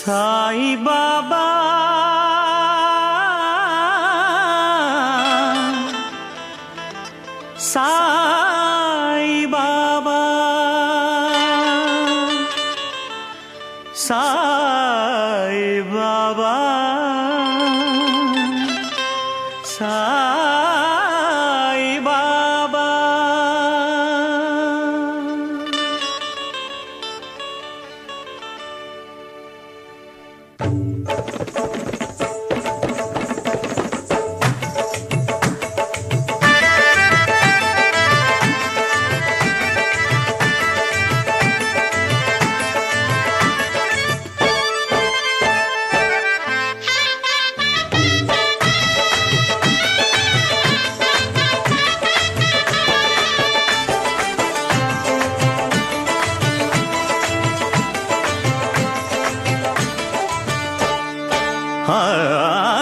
సాయి బాబా సాయి బాబా సాయి బాబా సాయి బాబా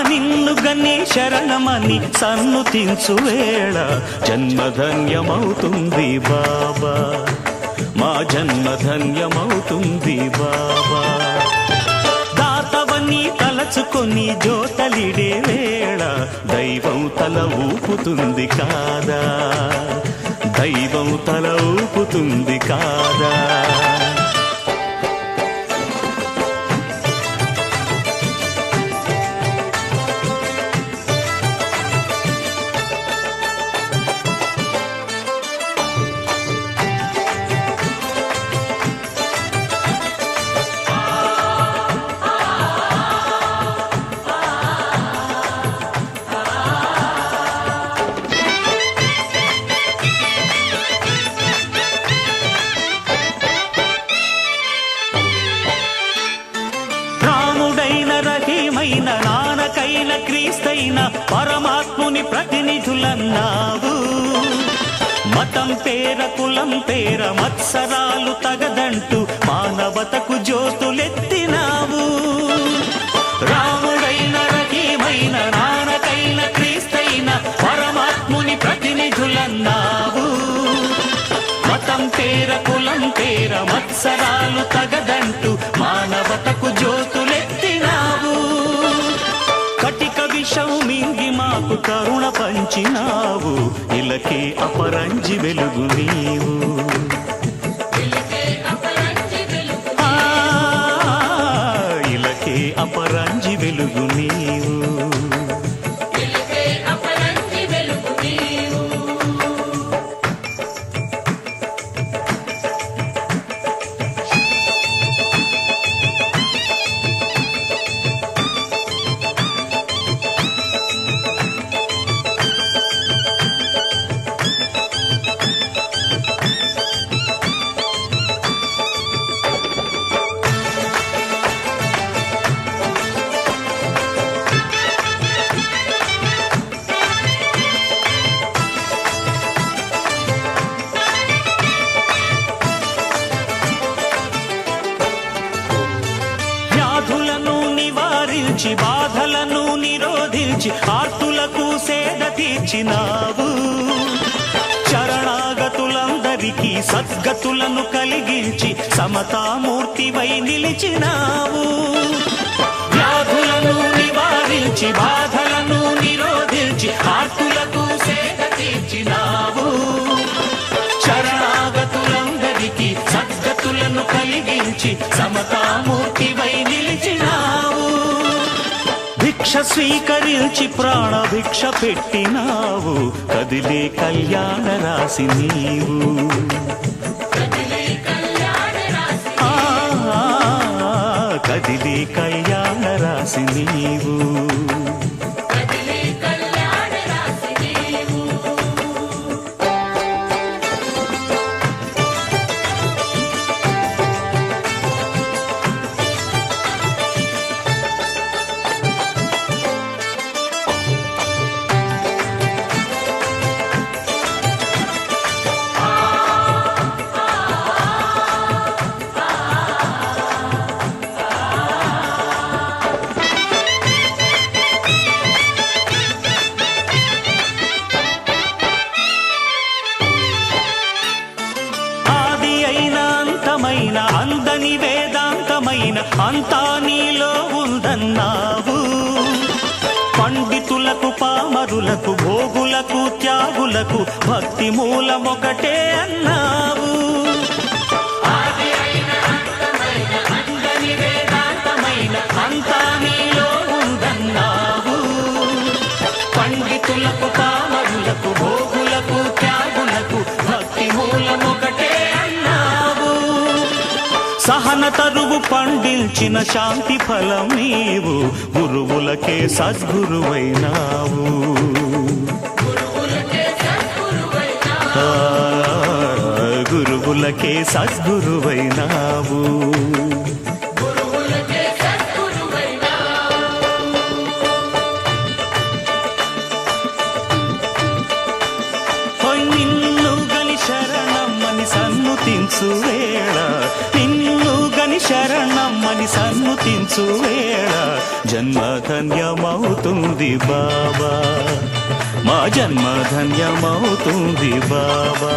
నిన్ను గని శరణమని సన్నుతించు వేళ జన్మధన్యమవుతుంది బాబా, మా జన్మధన్యమవుతుంది బాబా. దాతవని తలచుకొని జోతలిడే వేళ దైవం తల ఊపుతుంది కాదా, దైవం తల ఊపుతుంది కాదా. నానకైన క్రీస్తైన పరమాత్ముని ప్రతినిధులన్నావు. మతం పేర కులం పేర మత్సరాలు తగదంటూ మానవతకు జ్యోతులెత్తినావు. రాముడైన రహీమైన నానకైన క్రీస్తైన పరమాత్ముని ప్రతినిధులన్నావు. మతం పేర కులం పేర మత్సరాలు తగదంటూ మానవతకు జ్యోతులెత్తినావు. కటిక విషం మింగి మాకు కరుణ పంచినావు. ఇలకే అపరంజి వెలుగు నీవు, ఇలకే అపరంజి వెలుగు నీవు. బాధలను నిరోధించి ఆర్తులకు సేద తీర్చినావు. శరణాగతులందరికీ సద్గతులను కలిగించి సమతామూర్తివై నిలిచినావు. వ్యాధులను నివారించి బాధలను నిరోధించి ఆర్తులకు సేద తీర్చినావు. శరణాగతులందరికీ సద్గతులను కలిగించి సమతామూర్తివై నిలిచినావు. భిక్ష స్వీకరించి ప్రాణభిక్ష పెట్టినావు. కదిలే కళ్యాణ రాశి నీవు, కదిలే కళ్యాణ రాశి నీవు. సహనమైన అంతా నీలో ఉందన్నావు. పండితులకు పామరులకు భోగులకు త్యాగులకు భక్తి మూలమొకటే అన్నావు. ఆది అయిన అంతమైన అందని వేదాంతమైన అంతా నీలో ఉందన్నావు. పండితులకు పామరులకు భోగులకు త్యాగులకు భక్తి మూలమొకటే అన్నావు. సహన తరువు పండించిన శాంతి ఫలం నీవు, గురువులకే సద్గురువైనావు. గురువులకే సద్గురువైనావు. నిన్ను గని శరణమ్మని సన్నుతించు వేళ, నిన్ను గని శరణమ్మని సన్నుతించు వేళ జన్మ ధన్యమవుతుంది బాబా, మా జన్మ ధన్యమవుతుంది బాబా.